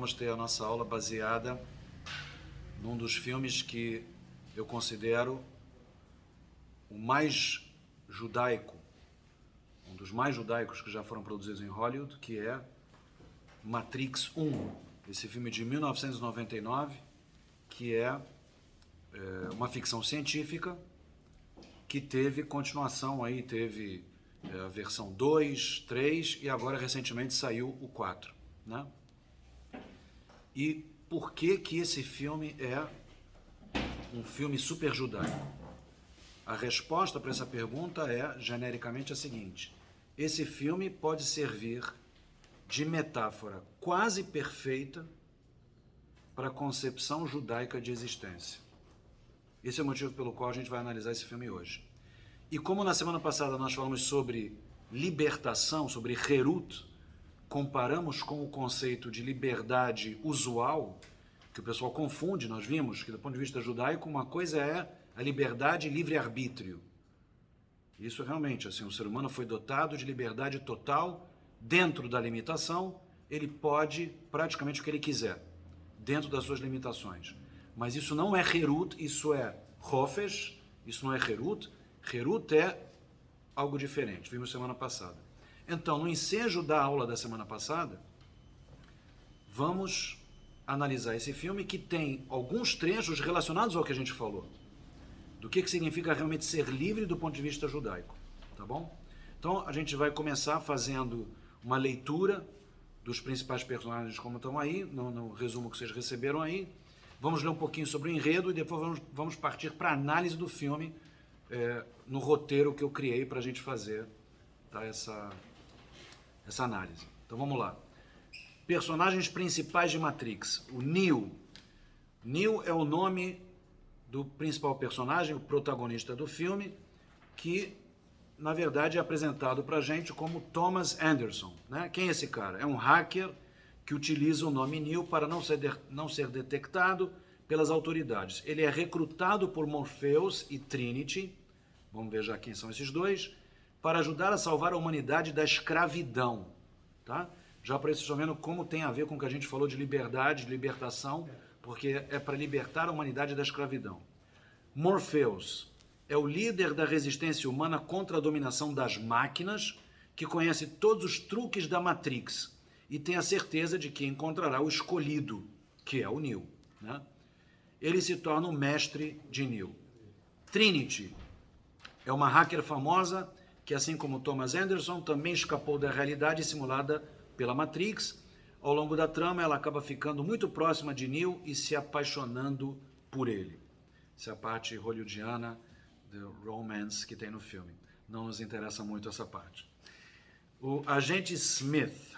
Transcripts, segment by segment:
vamos ter a nossa aula baseada num dos filmes que eu considero o mais judaico, um dos mais judaicos que já foram produzidos em Hollywood, que é Matrix 1, esse filme de 1999, que é uma ficção científica que teve continuação aí, teve a versão 2, 3 e agora recentemente saiu o 4, né? E por que que esse filme é um filme super judaico? A resposta para essa pergunta é, genericamente, a seguinte: esse filme pode servir de metáfora quase perfeita para a concepção judaica de existência. Esse é o motivo pelo qual a gente vai analisar esse filme hoje. E como na semana passada nós falamos sobre libertação, sobre Herut, comparamos com o conceito de liberdade usual, que o pessoal confunde, nós vimos que do ponto de vista judaico uma coisa é a liberdade e livre-arbítrio. Isso realmente, assim, o ser humano foi dotado de liberdade total, dentro da limitação, ele pode praticamente o que ele quiser, dentro das suas limitações. Mas isso não é Herut, isso é Hofesh, isso não é Herut. Herut é algo diferente, vimos semana passada. Então, no ensejo da aula da semana passada, vamos analisar esse filme que tem alguns trechos relacionados ao que a gente falou, do que significa realmente ser livre do ponto de vista judaico, tá bom? Então, a gente vai começar fazendo uma leitura dos principais personagens como estão aí, no resumo que vocês receberam aí. Vamos ler um pouquinho sobre o enredo e depois vamos partir para a análise do filme no roteiro que eu criei para a gente fazer, tá, essa análise. Então vamos lá. Personagens principais de Matrix. O Neo. Neo é o nome do principal personagem, o protagonista do filme, que na verdade é apresentado para a gente como Thomas Anderson, né? Quem é esse cara? É um hacker que utiliza o nome Neo para não ser detectado pelas autoridades. Ele é recrutado por Morpheus e Trinity, vamos ver já quem são esses dois, para ajudar a salvar a humanidade da escravidão. Tá? Já para isso estão vendo como tem a ver com o que a gente falou de liberdade, de libertação, porque é para libertar a humanidade da escravidão. Morpheus é o líder da resistência humana contra a dominação das máquinas, que conhece todos os truques da Matrix e tem a certeza de que encontrará o escolhido, que é o Neo, né? Ele se torna o mestre de Neo. Trinity é uma hacker famosa que, assim como Thomas Anderson, também escapou da realidade simulada pela Matrix. Ao longo da trama, ela acaba ficando muito próxima de Neo e se apaixonando por ele. Essa é a parte hollywoodiana do romance que tem no filme. Não nos interessa muito essa parte. O agente Smith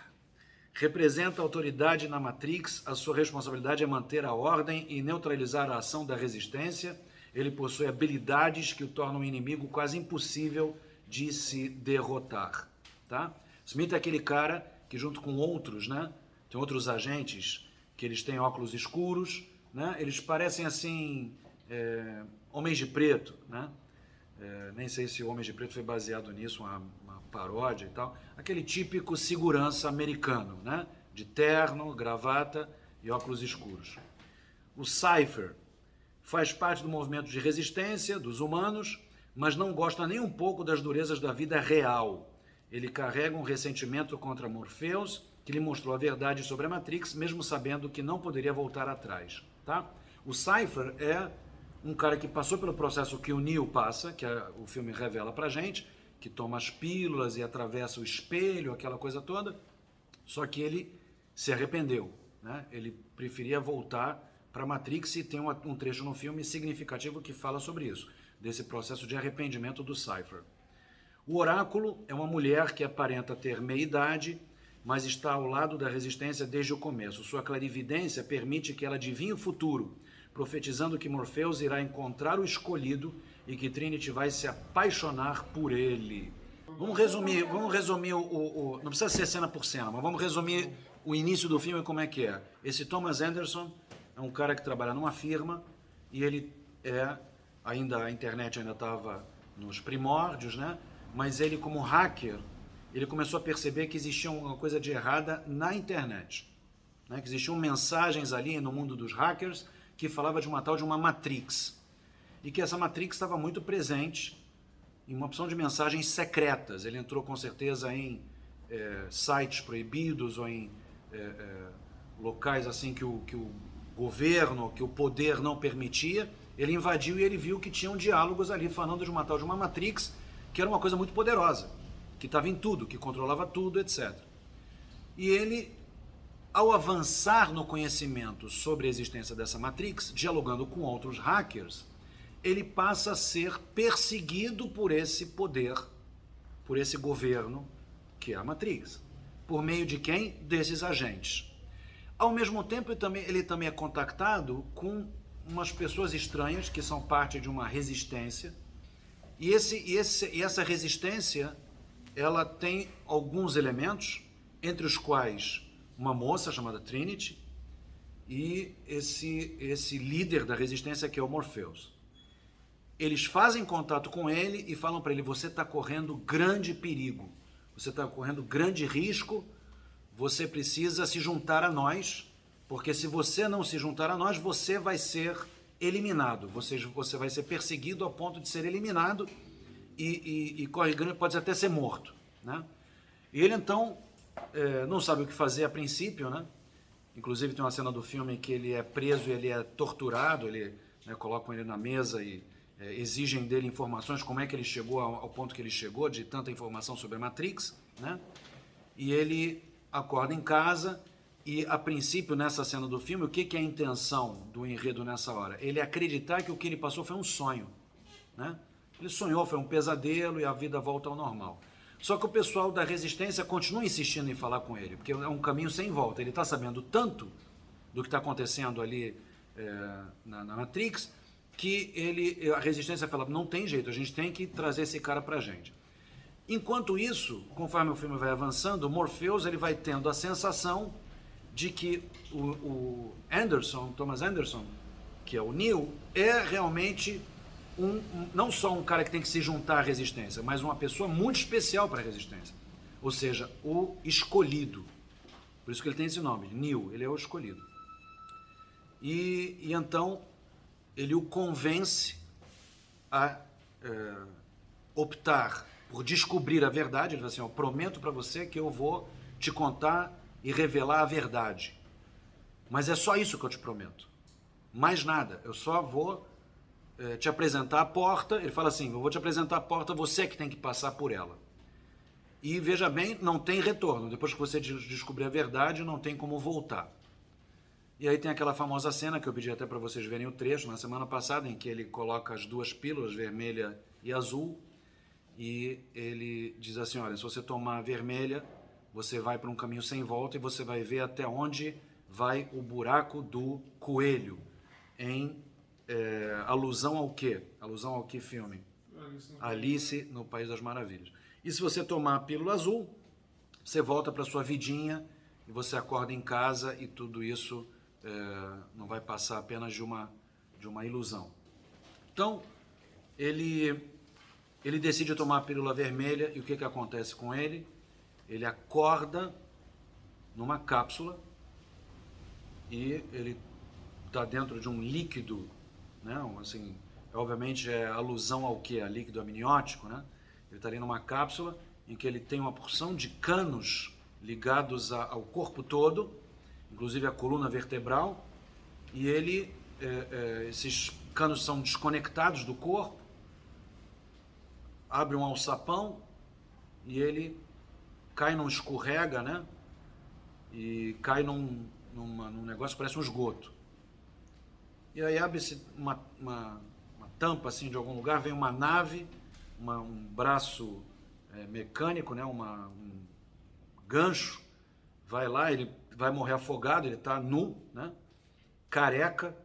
representa a autoridade na Matrix. A sua responsabilidade é manter a ordem e neutralizar a ação da resistência. Ele possui habilidades que o tornam um inimigo quase impossível de se derrotar. Tá? Smith é aquele cara que, junto com outros, né, tem outros agentes que eles têm óculos escuros, né, eles parecem assim, homens de preto, né? Nem sei se o Homem de Preto foi baseado nisso, uma paródia e tal. Aquele típico segurança americano, né? De terno, gravata e óculos escuros. O Cypher faz parte do movimento de resistência dos humanos, mas não gosta nem um pouco das durezas da vida real. Ele carrega um ressentimento contra Morpheus, que lhe mostrou a verdade sobre a Matrix, mesmo sabendo que não poderia voltar atrás. Tá? O Cypher é um cara que passou pelo processo que o Neo passa, que o filme revela pra gente, que toma as pílulas e atravessa o espelho, aquela coisa toda, só que ele se arrependeu, né? Ele preferia voltar para Matrix e tem um trecho no filme significativo que fala sobre isso, desse processo de arrependimento do Cypher. O Oráculo é uma mulher que aparenta ter meia-idade, mas está ao lado da resistência desde o começo. Sua clarividência permite que ela adivinhe o futuro, profetizando que Morpheus irá encontrar o escolhido e que Trinity vai se apaixonar por ele. Vamos resumir não precisa ser cena por cena, mas vamos resumir o início do filme como é que é. Esse Thomas Anderson é um cara que trabalha numa firma e ele a internet ainda estava nos primórdios, né? Mas ele, como hacker, ele começou a perceber que existia uma coisa de errada na internet, né, que existiam mensagens ali no mundo dos hackers que falava de uma tal de uma Matrix, e que essa Matrix estava muito presente em uma opção de mensagens secretas. Ele entrou com certeza em sites proibidos ou em locais assim que o governo, que o poder não permitia. Ele invadiu e ele viu que tinham diálogos ali falando de uma tal de uma Matrix, que era uma coisa muito poderosa, que estava em tudo, que controlava tudo, etc. E ele, ao avançar no conhecimento sobre a existência dessa Matrix, dialogando com outros hackers, ele passa a ser perseguido por esse poder, por esse governo, que é a Matrix. Por meio de quem? Desses agentes. Ao mesmo tempo, ele também é contactado com umas pessoas estranhas que são parte de uma resistência. E essa resistência, ela tem alguns elementos, entre os quais uma moça chamada Trinity e esse líder da resistência que é o Morpheus. Eles fazem contato com ele e falam para ele: você está correndo grande perigo, você está correndo grande risco, você precisa se juntar a nós, porque se você não se juntar a nós, você vai ser eliminado, você vai ser perseguido ao ponto de ser eliminado e corre grande, pode até ser morto, né? E ele então não sabe o que fazer a princípio, né? Inclusive tem uma cena do filme que ele é preso e ele é torturado, colocam ele na mesa e exigem dele informações, como é que ele chegou ao ponto que ele chegou, de tanta informação sobre a Matrix, né? E ele acorda em casa e, a princípio, nessa cena do filme, o que é a intenção do enredo nessa hora? Ele acreditar que o que ele passou foi um sonho, né? Ele sonhou, foi um pesadelo e a vida volta ao normal. Só que o pessoal da resistência continua insistindo em falar com ele, porque é um caminho sem volta. Ele está sabendo tanto do que está acontecendo ali na Matrix, que a resistência fala: não tem jeito, a gente tem que trazer esse cara para a gente. Enquanto isso, conforme o filme vai avançando, o Morpheus ele vai tendo a sensação de que o Thomas Anderson, que é o Neo, é realmente não só um cara que tem que se juntar à resistência, mas uma pessoa muito especial para a resistência. Ou seja, o escolhido. Por isso que ele tem esse nome, Neo, ele é o escolhido. E então ele o convence a optar por descobrir a verdade. Ele fala assim: eu prometo para você que eu vou te contar e revelar a verdade. Mas é só isso que eu te prometo. Mais nada. Eu só vou te apresentar a porta. Ele fala assim: eu vou te apresentar a porta, você é que tem que passar por ela. E veja bem, não tem retorno. Depois que você descobrir a verdade, não tem como voltar. E aí tem aquela famosa cena que eu pedi até para vocês verem o trecho na semana passada, em que ele coloca as duas pílulas, vermelha e azul, e ele diz assim: olha, se você tomar a vermelha, você vai para um caminho sem volta e você vai ver até onde vai o buraco do coelho, em alusão ao quê? Alusão ao que filme? Alice no País das Maravilhas. E se você tomar a pílula azul, você volta para sua vidinha e você acorda em casa e tudo isso não vai passar apenas de uma ilusão. Então, ele decide tomar a pílula vermelha e o que acontece com ele? Ele acorda numa cápsula e ele está dentro de um líquido, né? Assim, obviamente é alusão ao que? A líquido amniótico, né? Ele está ali numa cápsula em que ele tem uma porção de canos ligados ao corpo todo, inclusive a coluna vertebral, e esses canos são desconectados do corpo, abre um alçapão e ele cai num escorrega, né? E cai num negócio que parece um esgoto. E aí abre-se uma tampa assim de algum lugar, vem uma nave, um braço mecânico, né? Um gancho, vai lá, ele vai morrer afogado, ele está nu, né? Careca,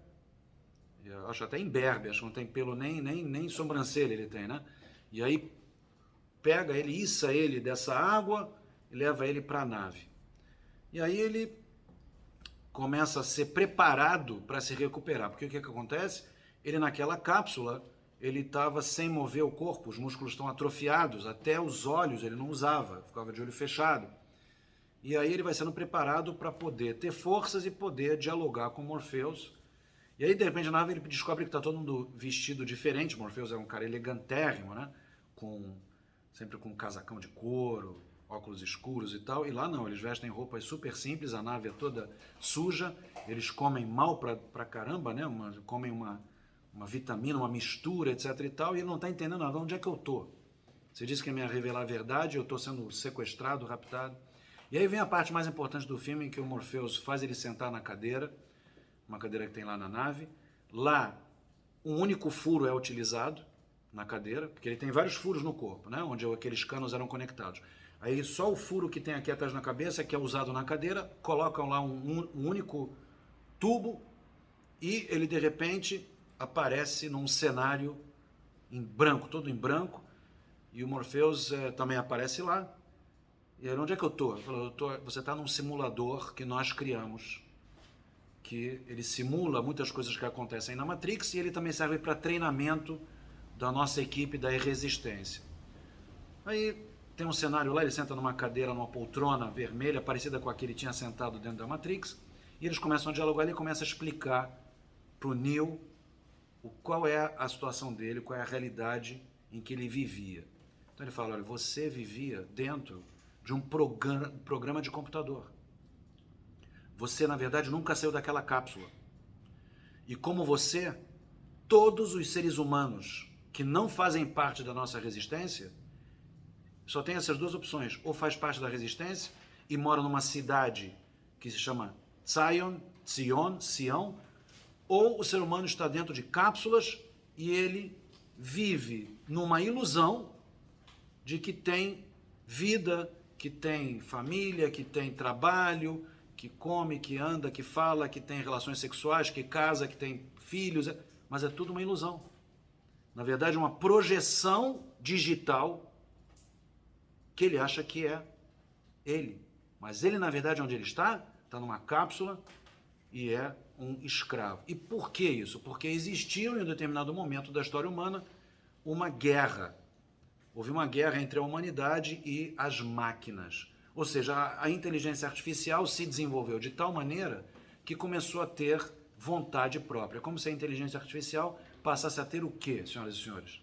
eu acho até imberbe, acho que não tem pelo nem sobrancelha ele tem, né? E aí pega ele, issa ele dessa água e leva ele para a nave. E aí ele começa a ser preparado para se recuperar, porque o que acontece? Ele naquela cápsula, ele estava sem mover o corpo, os músculos estão atrofiados, até os olhos ele não usava, ficava de olho fechado. e aí ele vai sendo preparado para poder ter forças e poder dialogar com Morpheus. E aí, de repente, na nave ele descobre que está todo mundo vestido diferente. Morpheus é um cara elegantérrimo, né? Sempre com um casacão de couro, óculos escuros e tal. E lá não, eles vestem roupas super simples, a nave é toda suja, eles comem mal pra caramba, né? Comem uma vitamina, uma mistura, etc e tal, e ele não está entendendo nada. Onde é que eu tô? Você disse que ia me revelar a verdade, eu estou sendo sequestrado, raptado. E aí vem a parte mais importante do filme, em que o Morpheus faz ele sentar na cadeira, uma cadeira que tem lá na nave. Lá, um único furo é utilizado na cadeira, porque ele tem vários furos no corpo, né? Onde aqueles canos eram conectados. Aí só o furo que tem aqui atrás na cabeça, que é usado na cadeira, colocam lá um único tubo e ele de repente aparece num cenário em branco, todo em branco, e o Morpheus também aparece lá. E aí, onde é que eu estou? Você está num simulador que nós criamos, que ele simula muitas coisas que acontecem na Matrix e ele também serve para treinamento da nossa equipe da Resistência. Aí tem um cenário lá, ele senta numa cadeira, numa poltrona vermelha, parecida com a que ele tinha sentado dentro da Matrix, e eles começam a dialogar, ele começa a explicar para o Neo qual é a situação dele, qual é a realidade em que ele vivia. Então ele fala, olha, você vivia dentro de um programa de computador. Você, na verdade, nunca saiu daquela cápsula. E como você, todos os seres humanos que não fazem parte da nossa resistência, só tem essas duas opções. Ou faz parte da resistência e mora numa cidade que se chama Sião, ou o ser humano está dentro de cápsulas e ele vive numa ilusão de que tem vida, que tem família, que tem trabalho, que come, que anda, que fala, que tem relações sexuais, que casa, que tem filhos, mas é tudo uma ilusão. Na verdade, uma projeção digital que ele acha que é ele. Mas ele, na verdade, onde ele está numa cápsula e é um escravo. E por que isso? Porque existiu em um determinado momento da história humana uma guerra. Houve uma guerra entre a humanidade e as máquinas. Ou seja, a inteligência artificial se desenvolveu de tal maneira que começou a ter vontade própria. Como se a inteligência artificial passasse a ter o quê, senhoras e senhores?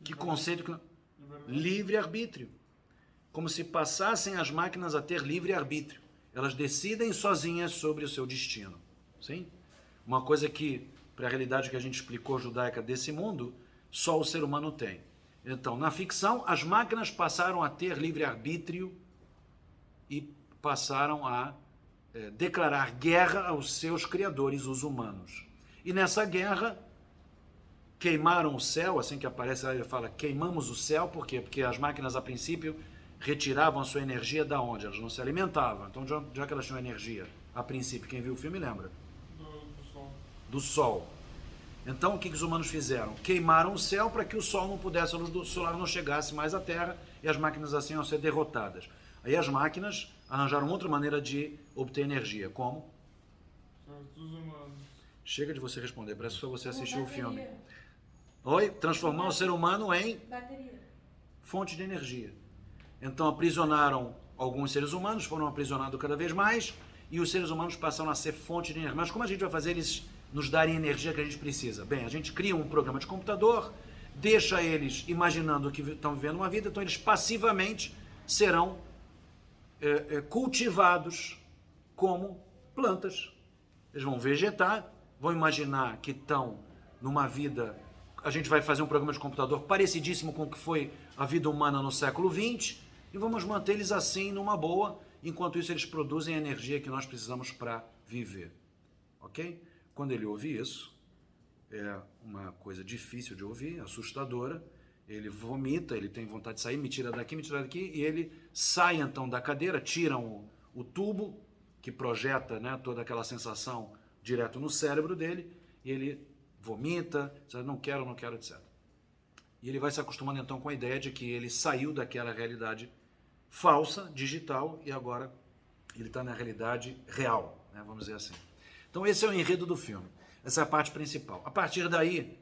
Que conceito? Livre-arbítrio. Como se passassem as máquinas a ter livre-arbítrio. Elas decidem sozinhas sobre o seu destino. Sim? Uma coisa que, para a realidade que a gente explicou judaica desse mundo, só o ser humano tem. Então, na ficção, as máquinas passaram a ter livre-arbítrio e passaram a declarar guerra aos seus criadores, os humanos. E nessa guerra, queimaram o céu, assim que aparece lá, ele fala, queimamos o céu, por quê? Porque as máquinas, a princípio, retiravam a sua energia da onde? Elas não se alimentavam. Então, já que elas tinham energia, a princípio, quem viu o filme lembra? Do Sol. Do Sol. Então, o que os humanos fizeram? Queimaram o céu para que o Sol não pudesse, a luz do solar não chegasse mais à Terra e as máquinas assim iam ser derrotadas. Aí as máquinas arranjaram outra maneira de obter energia. Como? Dos humanos. Chega de você responder, parece que só você assistiu o filme. Oi? Transformar o ser humano em bateria. Fonte de energia. Então aprisionaram alguns seres humanos, foram aprisionados cada vez mais, e os seres humanos passaram a ser fonte de energia. Mas como a gente vai fazer eles nos darem a energia que a gente precisa? Bem, a gente cria um programa de computador, deixa eles imaginando que estão vivendo uma vida, então eles passivamente serão cultivados como plantas. Eles vão vegetar, vão imaginar que estão numa vida... A gente vai fazer um programa de computador parecidíssimo com o que foi a vida humana no século XX e vamos manter eles assim numa boa, enquanto isso eles produzem a energia que nós precisamos para viver. Ok? Quando ele ouve isso, é uma coisa difícil de ouvir, assustadora, ele vomita, ele tem vontade de sair, me tira daqui, e ele sai então da cadeira, tiram o tubo que projeta, né, toda aquela sensação direto no cérebro dele, e ele vomita, diz, não quero, etc. E ele vai se acostumando então com a ideia de que ele saiu daquela realidade falsa, digital, e agora ele está na realidade real, né, vamos dizer assim. Então esse é o enredo do filme, essa é a parte principal. A partir daí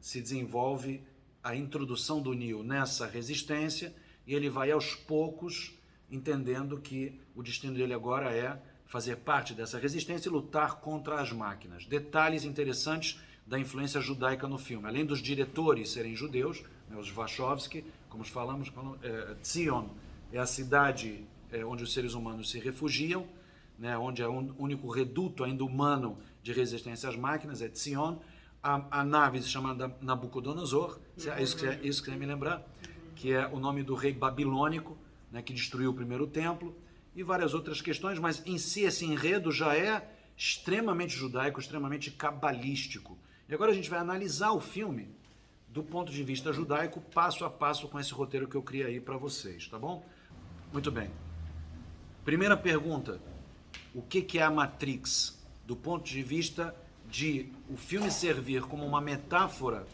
se desenvolve a introdução do Neo nessa resistência e ele vai aos poucos entendendo que o destino dele agora é fazer parte dessa resistência e lutar contra as máquinas. Detalhes interessantes da influência judaica no filme. Além dos diretores serem judeus, né, os Wachowski, como falamos, Zion é a cidade onde os seres humanos se refugiam, né, onde é o único reduto ainda humano de resistência às máquinas, é Zion. A nave se chama Nabucodonosor, isso que você me lembrar, que é o nome do rei babilônico, né, que destruiu o primeiro templo, e várias outras questões, mas em si esse enredo já é extremamente judaico, extremamente cabalístico. E agora a gente vai analisar o filme do ponto de vista judaico, passo a passo, com esse roteiro que eu criei aí para vocês, tá bom? Muito bem. Primeira pergunta, o que é a Matrix? Do ponto de vista de o filme servir como uma metáfora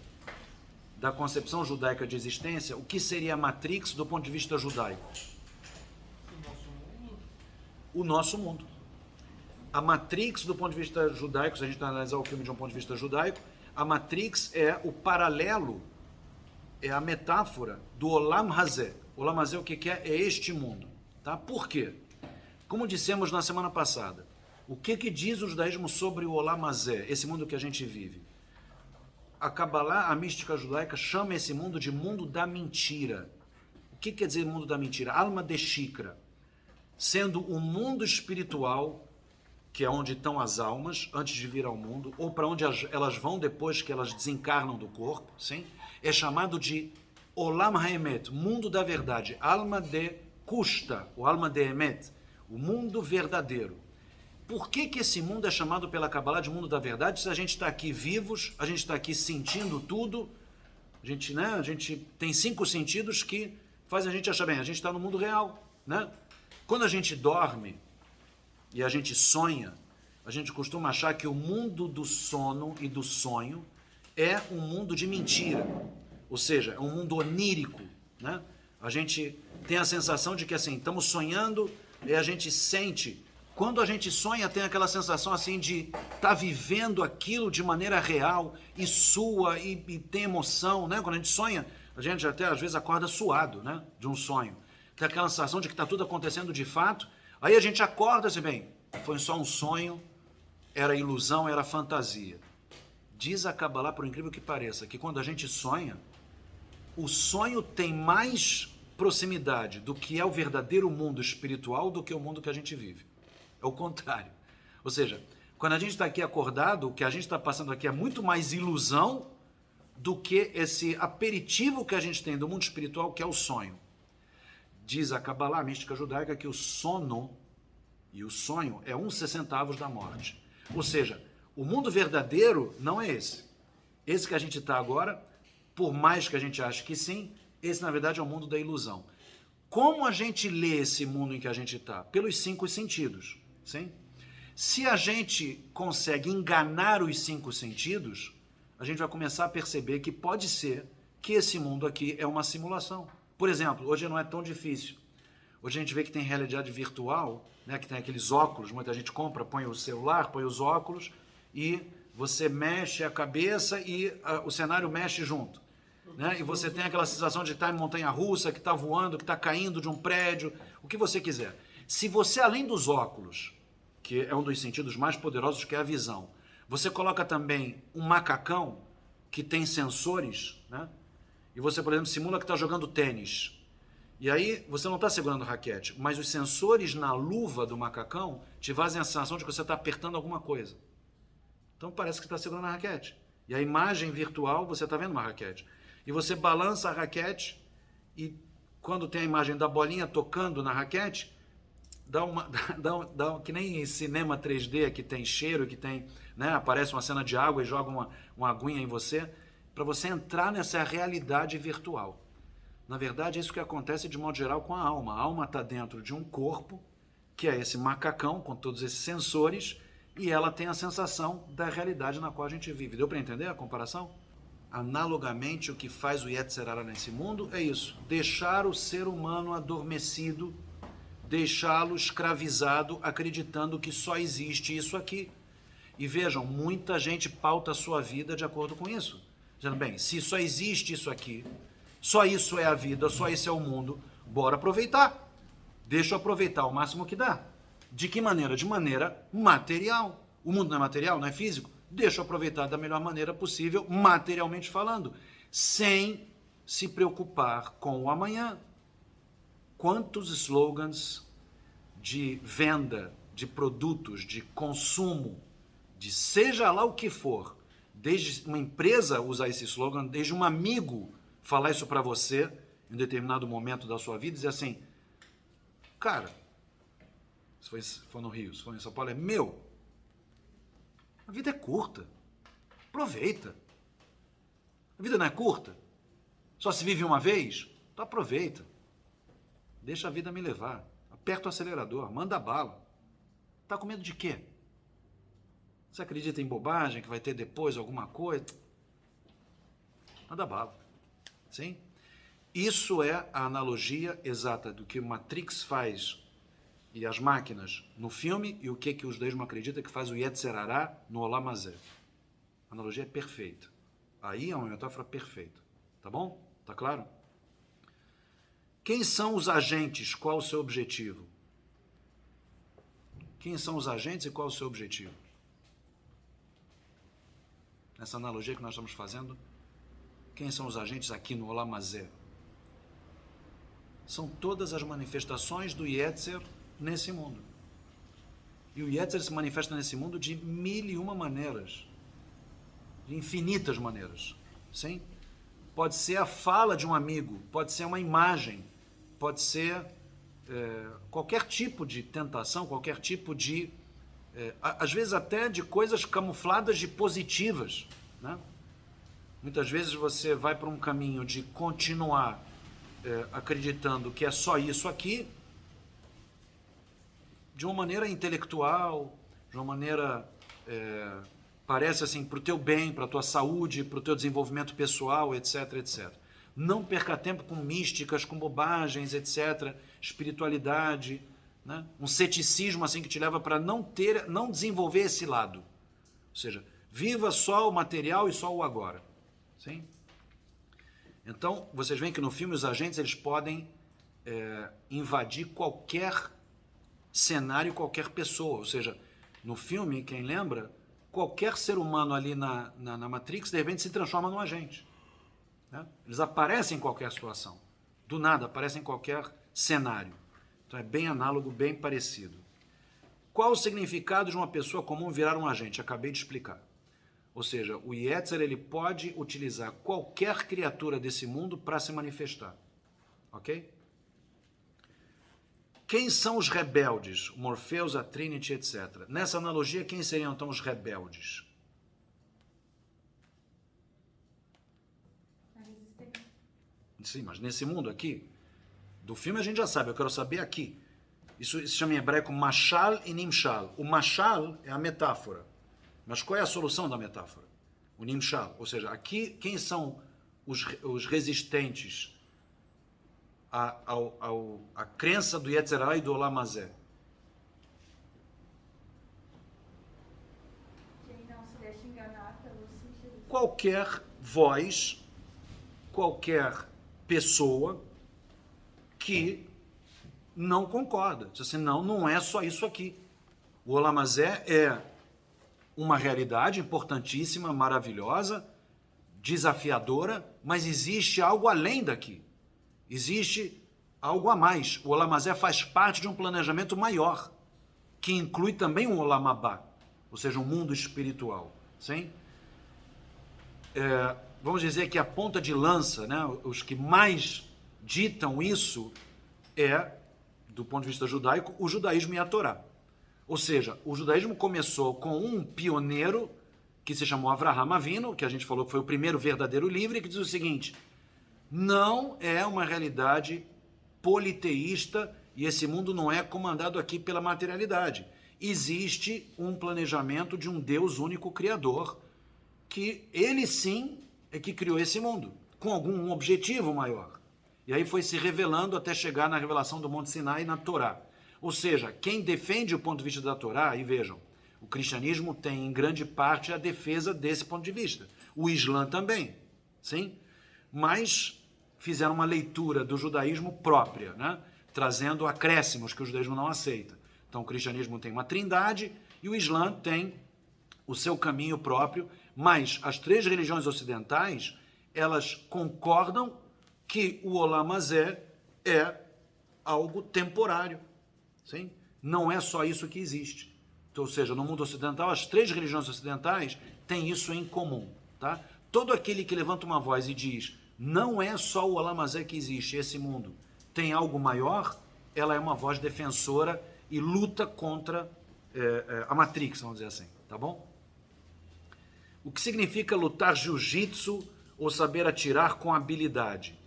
da concepção judaica de existência, o que seria a Matrix do ponto de vista judaico? O nosso mundo. A Matrix, do ponto de vista judaico, se a gente analisar o filme de um ponto de vista judaico, a Matrix é o paralelo, é a metáfora do Olam Hazé. Olam Hazé, o que é? É este mundo. Tá? Por quê? Como dissemos na semana passada, o que diz o judaísmo sobre o Olam Hazé, esse mundo que a gente vive? A Kabbalah, a mística judaica, chama esse mundo de mundo da mentira. O que quer dizer mundo da mentira? Alma de Shikra. Sendo o mundo espiritual, que é onde estão as almas antes de vir ao mundo, ou para onde elas vão depois que elas desencarnam do corpo, sim? É chamado de Olam HaEmet, mundo da verdade, alma de Kushta, ou alma de Emet, o mundo verdadeiro. Por que esse mundo é chamado pela Kabbalah de mundo da verdade? Se a gente está aqui vivos, a gente está aqui sentindo tudo, a gente tem 5 sentidos que fazem a gente achar bem, a gente está no mundo real, né? Quando a gente dorme e a gente sonha, a gente costuma achar que o mundo do sono e do sonho é um mundo de mentira, ou seja, é um mundo onírico, né? A gente tem a sensação de que assim, estamos sonhando e a gente sente. Quando a gente sonha, tem aquela sensação assim de estar vivendo aquilo de maneira real e sua e tem emoção, né? Quando a gente sonha, a gente até às vezes acorda suado, né? De um sonho. Tem aquela sensação de que está tudo acontecendo de fato. Aí a gente acorda assim, bem, foi só um sonho, era ilusão, era fantasia. Diz a Kabbalah, por incrível que pareça, que quando a gente sonha, o sonho tem mais proximidade do que é o verdadeiro mundo espiritual do que o mundo que a gente vive. É o contrário. Ou seja, quando a gente está aqui acordado, o que a gente está passando aqui é muito mais ilusão do que esse aperitivo que a gente tem do mundo espiritual, que é o sonho. Diz a Kabbalah, a mística judaica, que o sono e o sonho é 1/60 da morte. Ou seja, o mundo verdadeiro não é esse. Esse que a gente está agora, por mais que a gente ache que sim, esse na verdade é o mundo da ilusão. Como a gente lê esse mundo em que a gente está? Pelos 5 sentidos. Sim? Se a gente consegue enganar os 5 sentidos, a gente vai começar a perceber que pode ser que esse mundo aqui é uma simulação. Por exemplo, hoje não é tão difícil. Hoje a gente vê que tem realidade virtual, né, que tem aqueles óculos, muita gente compra, põe o celular, põe os óculos e você mexe a cabeça e o cenário mexe junto. Né? E você tem aquela sensação de estar em montanha-russa, que está voando, que está caindo de um prédio, o que você quiser. Se você, além dos óculos, que é um dos sentidos mais poderosos, que é a visão, você coloca também um macacão que tem sensores, né? E você, por exemplo, simula que está jogando tênis. E aí você não está segurando raquete, mas os sensores na luva do macacão te fazem a sensação de que você está apertando alguma coisa. Então parece que está segurando a raquete. E a imagem virtual, você está vendo uma raquete. E você balança a raquete e quando tem a imagem da bolinha tocando na raquete, que nem em cinema 3D que tem cheiro, que tem, né, aparece uma cena de água e joga uma aguinha em você, para você entrar nessa realidade virtual. Na verdade, é isso que acontece de modo geral com a alma. A alma está dentro de um corpo, que é esse macacão, com todos esses sensores, e ela tem a sensação da realidade na qual a gente vive. Deu para entender a comparação? Analogamente, o que faz o Yetzer Hara nesse mundo é isso, deixar o ser humano adormecido, deixá-lo escravizado, acreditando que só existe isso aqui. E vejam, muita gente pauta a sua vida de acordo com isso. Dizendo, bem, se só existe isso aqui, só isso é a vida, só isso é o mundo, bora aproveitar. Deixa eu aproveitar o máximo que dá. De que maneira? De maneira material. O mundo não é material, não é físico? Deixa eu aproveitar da melhor maneira possível, materialmente falando, sem se preocupar com o amanhã. Quantos slogans de venda de produtos, de consumo, de seja lá o que for, desde uma empresa usar esse slogan, desde um amigo falar isso para você em um determinado momento da sua vida, dizer assim, cara, se for no Rio, se for em São Paulo, é meu. A vida é curta. Aproveita. A vida não é curta. Só se vive uma vez? Então aproveita. Deixa a vida me levar. Aperta o acelerador, manda bala. Tá com medo de quê? Você acredita em bobagem, que vai ter depois alguma coisa? Manda bala. Sim? Isso é a analogia exata do que o Matrix faz e as máquinas no filme e o que o judaísmo acredita que faz o Yetzer Hará no Olam Hazé. A analogia é perfeita. Aí é uma metáfora perfeita. Tá bom? Tá claro? Quem são os agentes? Qual o seu objetivo? Quem são os agentes e qual o seu objetivo? Nessa analogia que nós estamos fazendo, quem são os agentes aqui no Olam Hazé? São todas as manifestações do Yetzer nesse mundo. E o Yetzer se manifesta nesse mundo de 1001 maneiras. De infinitas maneiras. Sim? Pode ser a fala de um amigo, pode ser uma imagem, pode ser qualquer tipo de tentação, qualquer tipo de... às vezes até de coisas camufladas de positivas. Né? Muitas vezes você vai para um caminho de continuar acreditando que é só isso aqui, de uma maneira intelectual, de uma maneira, parece assim, para o teu bem, para a tua saúde, para o teu desenvolvimento pessoal, etc, etc. Não perca tempo com místicas, com bobagens, etc, espiritualidade, né? Um ceticismo assim que te leva para não desenvolver esse lado. Ou seja, viva só o material e só o agora. Sim? Então, vocês veem que no filme os agentes eles podem invadir qualquer cenário, qualquer pessoa. Ou seja, no filme, quem lembra, qualquer ser humano ali na Matrix, de repente, se transforma num agente. Né? Eles aparecem em qualquer situação. Do nada, aparecem em qualquer cenário. Então é bem análogo, bem parecido. Qual o significado de uma pessoa comum virar um agente? Acabei de explicar. Ou seja, o Yetzer ele pode utilizar qualquer criatura desse mundo para se manifestar. Ok? Quem são os rebeldes? O Morpheus, a Trinity, etc. Nessa analogia, quem seriam então os rebeldes? A resistência. Sim, mas nesse mundo aqui, do filme a gente já sabe, eu quero saber aqui. Isso se chama em hebraico mashal e nimshal. O mashal é a metáfora. Mas qual é a solução da metáfora? O nimshal. Ou seja, aqui quem são os resistentes à crença do Yetzer Hará e do Olam Hazé? Quem não se deixa enganar pelos sentidos. Qualquer voz, qualquer pessoa que não concorda. Diz assim, não é só isso aqui. O Olam Hazé é uma realidade importantíssima, maravilhosa, desafiadora, mas existe algo além daqui. Existe algo a mais. O Olam Hazé faz parte de um planejamento maior, que inclui também um Olam Abá, ou seja, um mundo espiritual. Sim? Vamos dizer que a ponta de lança, né, os que mais ditam isso do ponto de vista judaico, o judaísmo e a Torá. Ou seja, o judaísmo começou com um pioneiro que se chamou Avraham Avinu, que a gente falou que foi o primeiro verdadeiro livre, que diz o seguinte: não é uma realidade politeísta e esse mundo não é comandado aqui pela materialidade. Existe um planejamento de um Deus único criador, que ele sim é que criou esse mundo, com algum objetivo maior. E aí foi se revelando até chegar na revelação do Monte Sinai e na Torá. Ou seja, quem defende o ponto de vista da Torá, e vejam, o cristianismo tem em grande parte a defesa desse ponto de vista. O Islã também. sim? Mas fizeram uma leitura do judaísmo própria, né? Trazendo acréscimos que o judaísmo não aceita. Então o cristianismo tem uma trindade e o Islã tem o seu caminho próprio, mas as três religiões ocidentais, elas concordam que o Olam Hazé é algo temporário, sim? Não é só isso que existe. Então, ou seja, no mundo ocidental, as três religiões ocidentais têm isso em comum, tá? Todo aquele que levanta uma voz e diz, não é só o Olam Hazé que existe, esse mundo tem algo maior, ela é uma voz defensora e luta contra a Matrix, vamos dizer assim, tá bom? O que significa lutar jiu-jitsu ou saber atirar com habilidade?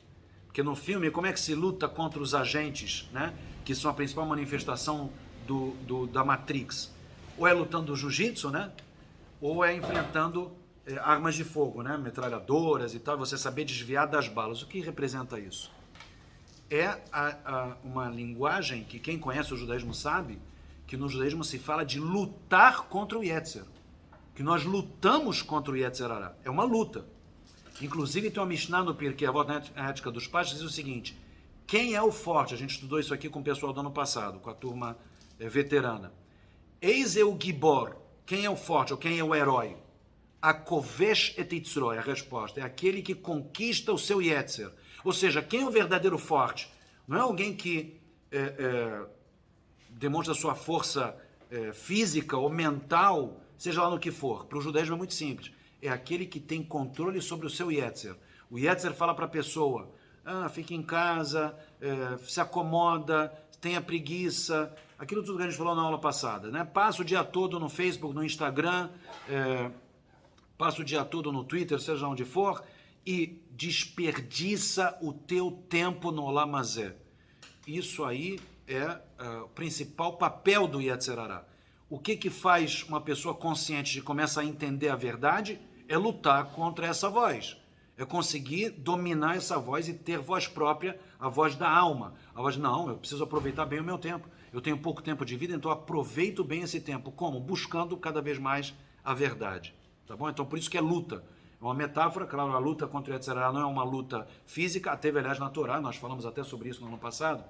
Porque no filme, como é que se luta contra os agentes, né? Que são a principal manifestação da Matrix? Ou é lutando jiu-jitsu, né? Ou é enfrentando armas de fogo, né? Metralhadoras e tal, você saber desviar das balas. O que representa isso? É uma linguagem que quem conhece o judaísmo sabe que no judaísmo se fala de lutar contra o Yetzer. Que nós lutamos contra o Yetzer Hará. É uma luta. Inclusive tem uma Mishnah no Pirkei Avot, na Ética dos Pais, que diz o seguinte, quem é o forte? A gente estudou isso aqui com o pessoal do ano passado, com a turma veterana. Eis é o Gibor. Quem é o forte ou quem é o herói? A Kovesh et Yitzro é a resposta. É aquele que conquista o seu Yetzer. Ou seja, quem é o verdadeiro forte? Não é alguém que demonstra sua força física ou mental, seja lá no que for. Para o judaísmo é muito simples. É aquele que tem controle sobre o seu Yetzer. O Yetzer fala para a pessoa, fica em casa, se acomoda, tenha preguiça, aquilo tudo que a gente falou na aula passada, né? Passa o dia todo no Facebook, no Instagram, passa o dia todo no Twitter, seja onde for, e desperdiça o teu tempo no Olam Hazé. Isso aí é o principal papel do Yetzer Hará. O que faz uma pessoa consciente de começar a entender a verdade? É lutar contra essa voz. É conseguir dominar essa voz e ter voz própria, a voz da alma. A voz, não, eu preciso aproveitar bem o meu tempo. Eu tenho pouco tempo de vida, então aproveito bem esse tempo. Como? Buscando cada vez mais a verdade. Tá bom? Então por isso que é luta. É uma metáfora, claro, a luta contra o Yetzer Hará não é uma luta física, teve aliás na Torá, nós falamos até sobre isso no ano passado.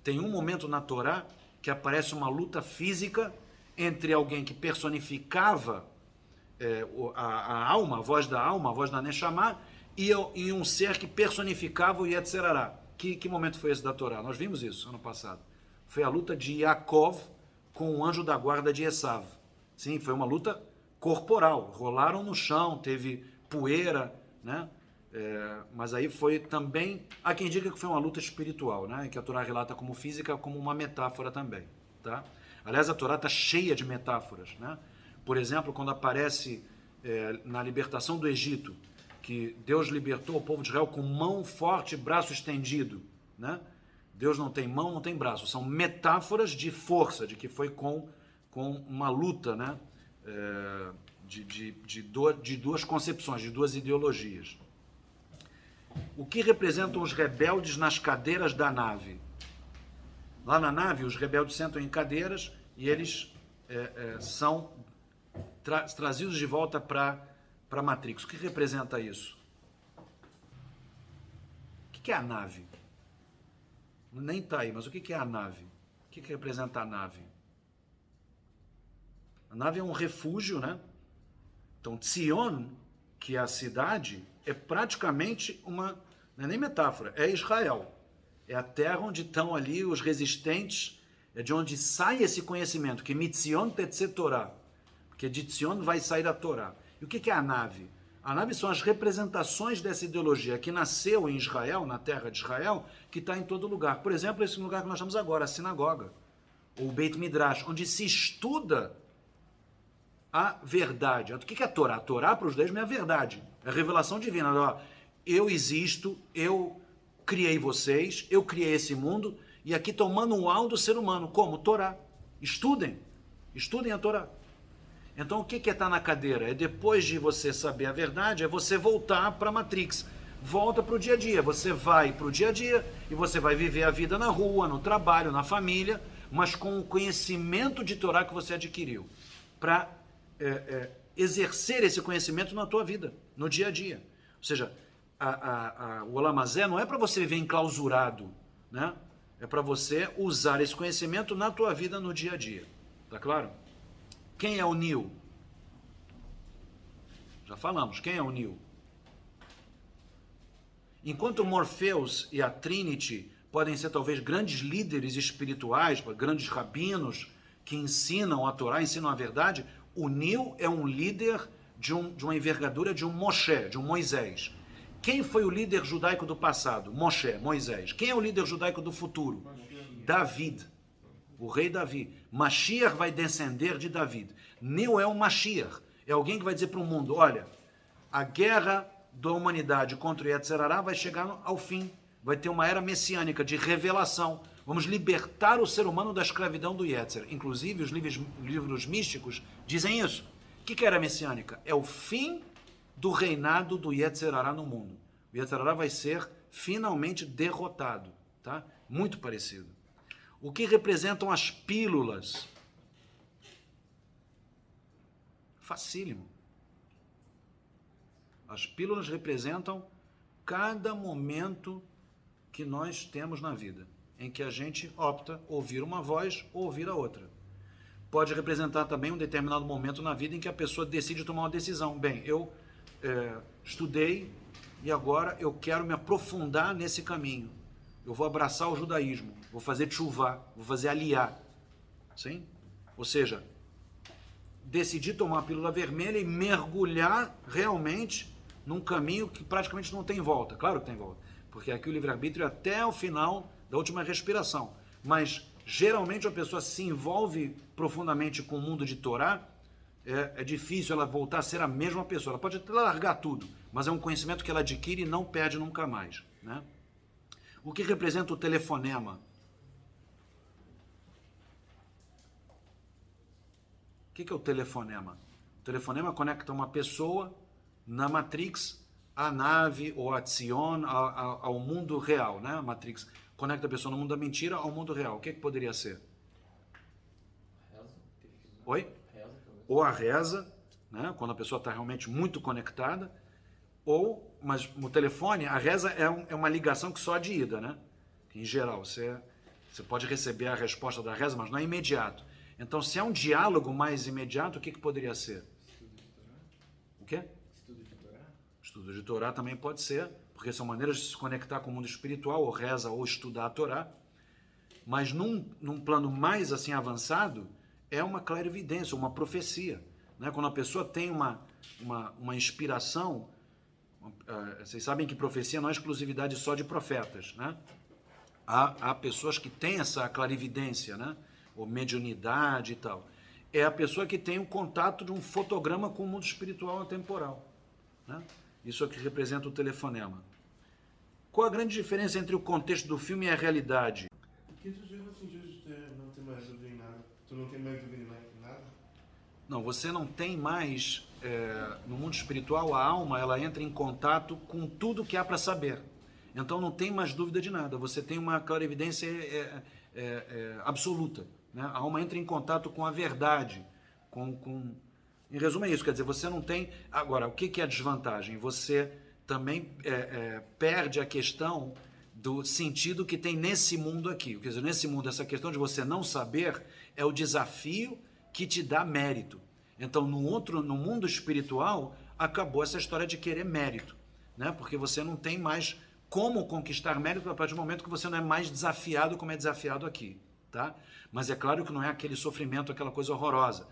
Tem um momento na Torá que aparece uma luta física entre alguém que personificava a alma, a voz da alma, a voz da Neshama, e um ser que personificava o Yetzer Hará. Que momento foi esse da Torá? Nós vimos isso ano passado. Foi a luta de Yaakov com o anjo da guarda de Esav. Sim, foi uma luta corporal. Rolaram no chão, teve poeira, né? Mas aí foi também... Há quem diga que foi uma luta espiritual, né? Que a Torá relata como física, como uma metáfora também, tá? Aliás, a Torá está cheia de metáforas, né? Por exemplo, quando aparece na libertação do Egito, que Deus libertou o povo de Israel com mão forte e braço estendido, né? Deus não tem mão, não tem braço. São metáforas de força, de que foi com uma luta, né? De duas concepções, de duas ideologias. O que representam os rebeldes nas cadeiras da nave? Lá na nave, os rebeldes sentam em cadeiras e eles são trazidos de volta para a Matrix. O que representa isso? O que é a nave? Nem está aí, mas o que é a nave? O que representa a nave? A nave é um refúgio, né? Então, Tzion, que é a cidade, é praticamente uma... Não é nem metáfora, é Israel. É a terra onde estão ali os resistentes, é de onde sai esse conhecimento, que Mitzion Tetze Torá, porque de Tzion vai sair a Torá. E o que é a nave? A nave são as representações dessa ideologia que nasceu em Israel, na terra de Israel, que está em todo lugar. Por exemplo, esse lugar que nós estamos agora, a sinagoga, ou o Beit Midrash, onde se estuda a verdade. O que é a Torá? A Torá para os judeus é a verdade, é a revelação divina. Eu existo, eu criei vocês, eu criei esse mundo, e aqui está o manual do ser humano. Como? Torá. Estudem a Torá. Então o que é estar na cadeira? É depois de você saber a verdade, é você voltar para a Matrix. Volta para o dia a dia. Você vai para o dia a dia e você vai viver a vida na rua, no trabalho, na família, mas com o conhecimento de Torá que você adquiriu. Para exercer esse conhecimento na tua vida, no dia a dia. Ou seja, o Olamazé não é para você viver enclausurado, né? É para você usar esse conhecimento na tua vida no dia a dia. Tá claro? Quem é o Neo? Já falamos, quem é o Neo? Enquanto Morpheus e a Trinity podem ser talvez grandes líderes espirituais, grandes rabinos que ensinam a Torá, ensinam a verdade, o Neo é um líder de uma envergadura de um Moshe, de um Moisés. Quem foi o líder judaico do passado? Moshe, Moisés. Quem é o líder judaico do futuro? David, o rei Davi. Mashiach vai descender de David. Neo é um Mashiach, é alguém que vai dizer para o mundo, olha, a guerra da humanidade contra o Yetzer Hará vai chegar ao fim, vai ter uma era messiânica de revelação, vamos libertar o ser humano da escravidão do Yetzer. Inclusive, os livros místicos dizem isso. O que é era messiânica? É o fim do reinado do Yetzer Hará no mundo. O Yetzer Hará vai ser finalmente derrotado, tá? Muito parecido. O que representam as pílulas? Facílimo. As pílulas representam cada momento que nós temos na vida, em que a gente opta ouvir uma voz ou ouvir a outra. Pode representar também um determinado momento na vida em que a pessoa decide tomar uma decisão. Bem, eu estudei e agora eu quero me aprofundar nesse caminho. Eu vou abraçar o judaísmo, vou fazer tchuvá, vou fazer aliá. Sim? Ou seja, decidir tomar a pílula vermelha e mergulhar realmente num caminho que praticamente não tem volta. Claro que tem volta, porque aqui o livre-arbítrio é até o final da última respiração. Mas, geralmente, a pessoa se envolve profundamente com o mundo de Torá, é difícil ela voltar a ser a mesma pessoa. Ela pode até largar tudo, mas é um conhecimento que ela adquire e não perde nunca mais, né? O que representa o telefonema? O que é o telefonema? O telefonema conecta uma pessoa na Matrix à nave ou a Tzion, ao mundo real, né? A Matrix conecta a pessoa no mundo da mentira ao mundo real. O que poderia ser? Reza. Oi? Reza. Ou a reza, né? Quando a pessoa está realmente muito conectada, mas no telefone, a reza é uma ligação que só de ida, né? Em geral, você pode receber a resposta da reza, mas não é imediato. Então, se é um diálogo mais imediato, o que poderia ser? Estudo de Torá. O quê? Estudo de Torá. Estudo de Torá também pode ser, porque são maneiras de se conectar com o mundo espiritual, ou reza, ou estudar a Torá. Mas num plano mais assim avançado, é uma clarividência, uma profecia, né? Quando a pessoa tem uma inspiração, vocês sabem que profecia não é exclusividade só de profetas, né? Há pessoas que têm essa clarividência, né? Ou mediunidade e tal. É a pessoa que tem o contato de um fotograma com o mundo espiritual atemporal, né? Isso é o que representa o telefonema. Qual a grande diferença entre o contexto do filme e a realidade? O que tu diz no sentido de não ter mais dúvida em nada? Tu não tem mais dúvida em nada? Não, você não tem mais, no mundo espiritual, a alma ela entra em contato com tudo que há para saber. Então não tem mais dúvida de nada, você tem uma clarividência absoluta, né? A alma entra em contato com a verdade, Em resumo é isso, quer dizer, você não tem... Agora, o que é a desvantagem? Você também perde a questão do sentido que tem nesse mundo aqui. Quer dizer, nesse mundo, essa questão de você não saber é o desafio que te dá mérito. Então, no mundo espiritual, acabou essa história de querer mérito, né? Porque você não tem mais como conquistar mérito a partir do momento que você não é mais desafiado como é desafiado aqui, tá? Mas é claro que não é aquele sofrimento, aquela coisa horrorosa.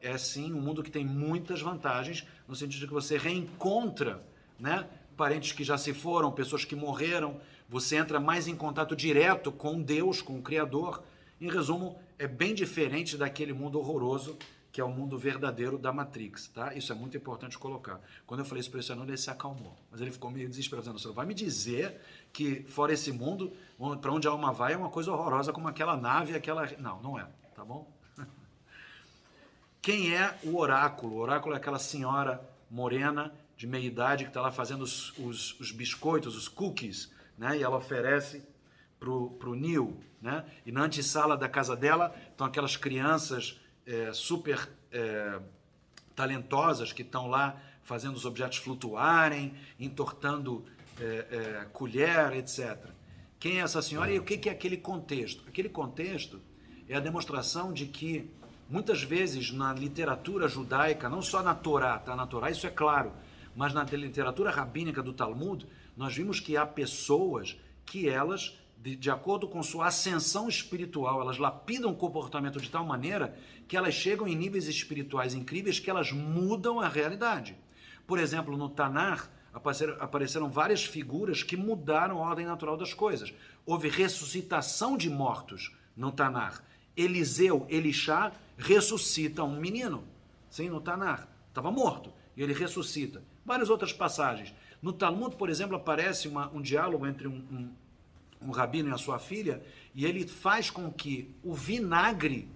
É sim um mundo que tem muitas vantagens, no sentido de que você reencontra, né, parentes que já se foram, pessoas que morreram, você entra mais em contato direto com Deus, com o Criador. Em resumo, é bem diferente daquele mundo horroroso que é o mundo verdadeiro da Matrix, tá? Isso é muito importante colocar. Quando eu falei isso para esse aluno, ele se acalmou, mas ele ficou meio desesperado, dizendo, você vai me dizer que fora esse mundo, para onde a alma vai é uma coisa horrorosa como aquela nave, aquela... Não, não é, tá bom? Quem é o oráculo? O oráculo é aquela senhora morena de meia idade que está lá fazendo os biscoitos, os cookies, né? E ela oferece pro Neil, né? E na antessala da casa dela estão aquelas crianças super talentosas que estão lá fazendo os objetos flutuarem, entortando colher, etc. Quem é essa senhora e o que é aquele contexto? Aquele contexto é a demonstração de que, muitas vezes, na literatura judaica, não só na Torá, tá? Na Torá isso é claro, mas na literatura rabínica do Talmud, nós vimos que há pessoas que elas, de acordo com sua ascensão espiritual, elas lapidam o comportamento de tal maneira que elas chegam em níveis espirituais incríveis que elas mudam a realidade. Por exemplo, no Tanar, apareceram várias figuras que mudaram a ordem natural das coisas. Houve ressuscitação de mortos no Tanar. Eliseu, Elixá, ressuscita um menino, sim, no Tanar. Estava morto e ele ressuscita. Várias outras passagens. No Talmud, por exemplo, aparece um diálogo entre um rabino e a sua filha, e ele faz com que o vinagre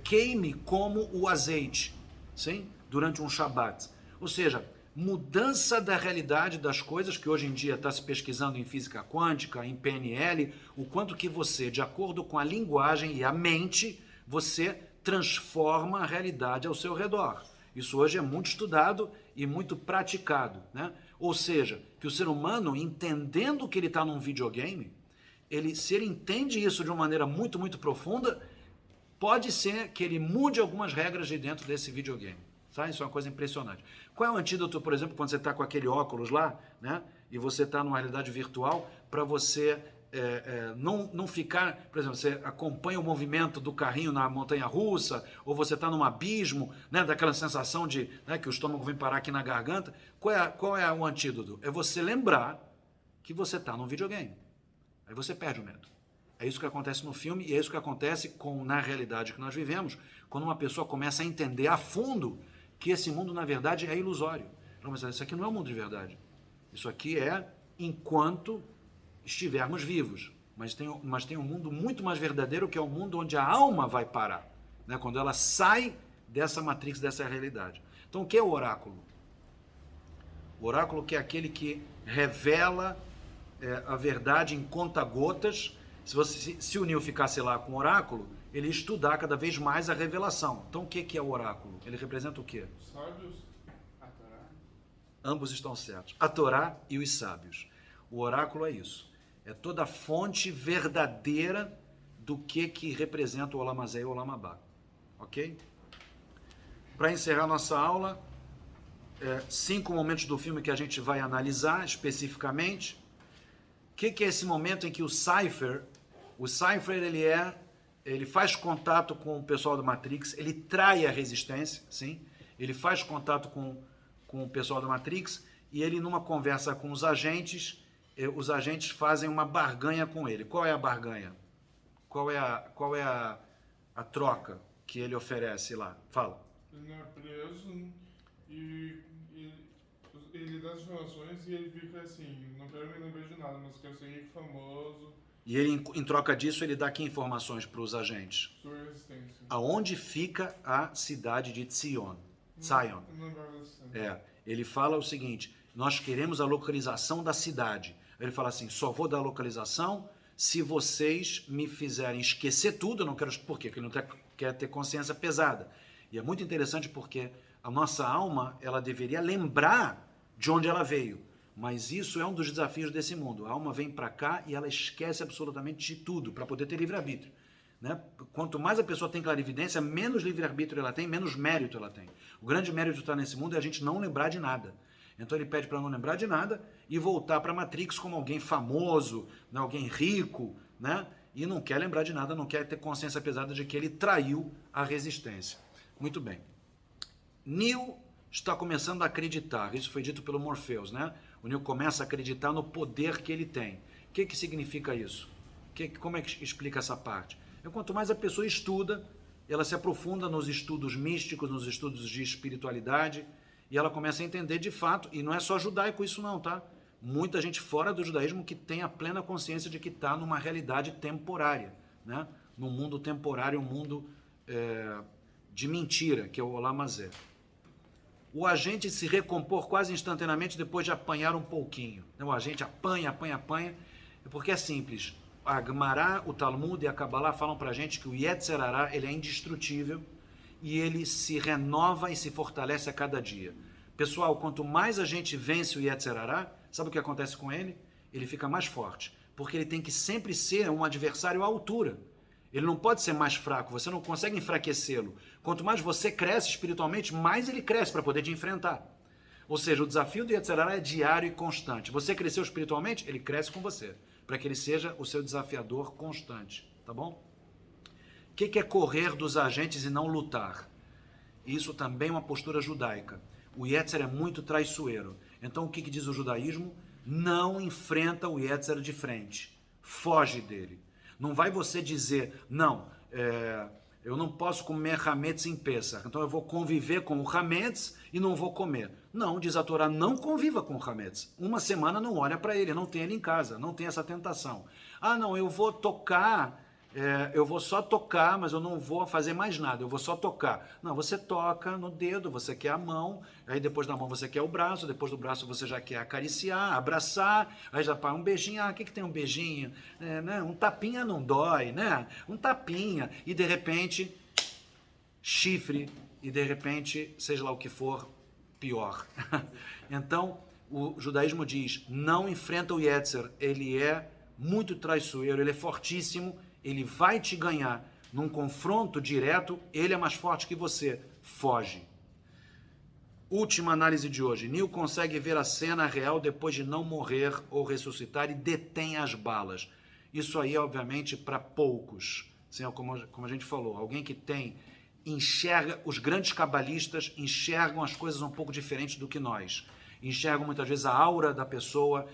queime como o azeite, sim? Durante um Shabat. Ou seja, mudança da realidade das coisas, que hoje em dia está se pesquisando em física quântica, em PNL, o quanto que você, de acordo com a linguagem e a mente, você transforma a realidade ao seu redor. Isso hoje é muito estudado e muito praticado, né? Ou seja, que o ser humano, entendendo que ele está num videogame, se ele entende isso de uma maneira muito, muito profunda, pode ser que ele mude algumas regras de dentro desse videogame. Tá? Isso é uma coisa impressionante. Qual é o antídoto, por exemplo, quando você está com aquele óculos lá, né? E você está numa realidade virtual, para você não ficar, por exemplo, você acompanha o movimento do carrinho na montanha-russa, ou você está num abismo, né, daquela sensação de, né, que o estômago vem parar aqui na garganta. Qual é o antídoto? É você lembrar que você está num videogame. Aí você perde o medo. É isso que acontece no filme e é isso que acontece na realidade que nós vivemos, quando uma pessoa começa a entender a fundo que esse mundo, na verdade, é ilusório. Isso aqui não é um mundo de verdade. Isso aqui é enquanto estivermos vivos. Mas tem um mundo muito mais verdadeiro, que é o mundo onde a alma vai parar, né? Quando ela sai dessa matrix, dessa realidade. Então, o que é o oráculo? O oráculo que é aquele que revela a verdade em conta-gotas. Se o Nil ficasse lá com o oráculo, ele ia estudar cada vez mais a revelação. Então, o que é o oráculo? Ele representa o quê? Sábios, a Torá. Ambos estão certos. A Torá e os sábios. O oráculo é isso. É toda a fonte verdadeira do que representa o Olam Hazé e o Olam Abá. Ok? Para encerrar nossa aula, 5 momentos do filme que a gente vai analisar especificamente. O que é esse momento em que o Cypher ele faz contato com o pessoal do Matrix, ele trai a resistência, sim? Ele faz contato com o pessoal do Matrix e ele, numa conversa com os agentes fazem uma barganha com ele. Qual é a barganha? Qual é a troca que ele oferece lá? Fala. Ele não é preso e ele dá as informações e ele fica assim, não quero me lembrar de nada, mas quero ser rico, famoso. E ele, em troca disso, ele dá que informações para os agentes? Sua resistência. Aonde fica a cidade de Zion? Ele fala o seguinte: nós queremos a localização da cidade. Ele fala assim: só vou dar a localização se vocês me fizerem esquecer tudo. Eu não quero. Por quê? Porque ele não quer ter consciência pesada. E é muito interessante porque a nossa alma, ela deveria lembrar de onde ela veio. Mas isso é um dos desafios desse mundo. A alma vem para cá e ela esquece absolutamente de tudo para poder ter livre-arbítrio. Né? Quanto mais a pessoa tem clarividência, menos livre-arbítrio ela tem, menos mérito ela tem. O grande mérito de estar nesse mundo é a gente não lembrar de nada. Então ele pede para não lembrar de nada e voltar para a Matrix como alguém famoso, né? Alguém rico, né? E não quer lembrar de nada, não quer ter consciência pesada de que ele traiu a resistência. Muito bem. Neo está começando a acreditar, isso foi dito pelo Morpheus, né? O Neo começa a acreditar no poder que ele tem. O que significa isso? Como é que explica essa parte? Quanto mais a pessoa estuda, ela se aprofunda nos estudos místicos, nos estudos de espiritualidade, e ela começa a entender de fato, e não é só judaico isso não, tá? Muita gente fora do judaísmo que tem a plena consciência de que está numa realidade temporária, né? Num mundo temporário, um mundo de mentira, que é o Olam Hazé. O agente se recompor quase instantaneamente depois de apanhar um pouquinho. O agente apanha, porque é simples. A Gemara, o Talmud e a Kabbalah falam pra gente que o Yetzer Hara, ele é indestrutível e ele se renova e se fortalece a cada dia. Pessoal, quanto mais a gente vence o Yetzer Hará, sabe o que acontece com ele? Ele fica mais forte, porque ele tem que sempre ser um adversário à altura. Ele não pode ser mais fraco, você não consegue enfraquecê-lo. Quanto mais você cresce espiritualmente, mais ele cresce para poder te enfrentar. Ou seja, o desafio do Yetzer Hará é diário e constante. Você cresceu espiritualmente, ele cresce com você, para que ele seja o seu desafiador constante, tá bom? O que é correr dos agentes e não lutar? Isso também é uma postura judaica. O Yetzer é muito traiçoeiro. Então o que diz o judaísmo? Não enfrenta o Yetzer de frente. Foge dele. Não vai você dizer, não, eu não posso comer hametz em Pesach, então eu vou conviver com o hametz e não vou comer. Não, diz a Torá, não conviva com o hametz. Uma semana não olha para ele, não tem ele em casa, não tem essa tentação. Ah, não, eu vou tocar, eu vou só tocar, mas eu não vou fazer mais nada, eu vou só tocar. Não, você toca no dedo, você quer a mão, aí depois da mão você quer o braço, depois do braço você já quer acariciar, abraçar, aí já pá, um beijinho, o que tem um beijinho? Né? Um tapinha não dói, né? Um tapinha, e de repente, chifre, e de repente, seja lá o que for, pior. Então, o judaísmo diz, não enfrenta o Yetzer, ele é muito traiçoeiro, ele é fortíssimo, ele vai te ganhar num confronto direto, ele é mais forte que você, foge. Última análise de hoje, Neil consegue ver a cena real depois de não morrer ou ressuscitar e detém as balas. Isso aí, obviamente, para poucos, assim, como a gente falou, alguém que enxerga, os grandes cabalistas enxergam as coisas um pouco diferentes do que nós, enxergam muitas vezes a aura da pessoa.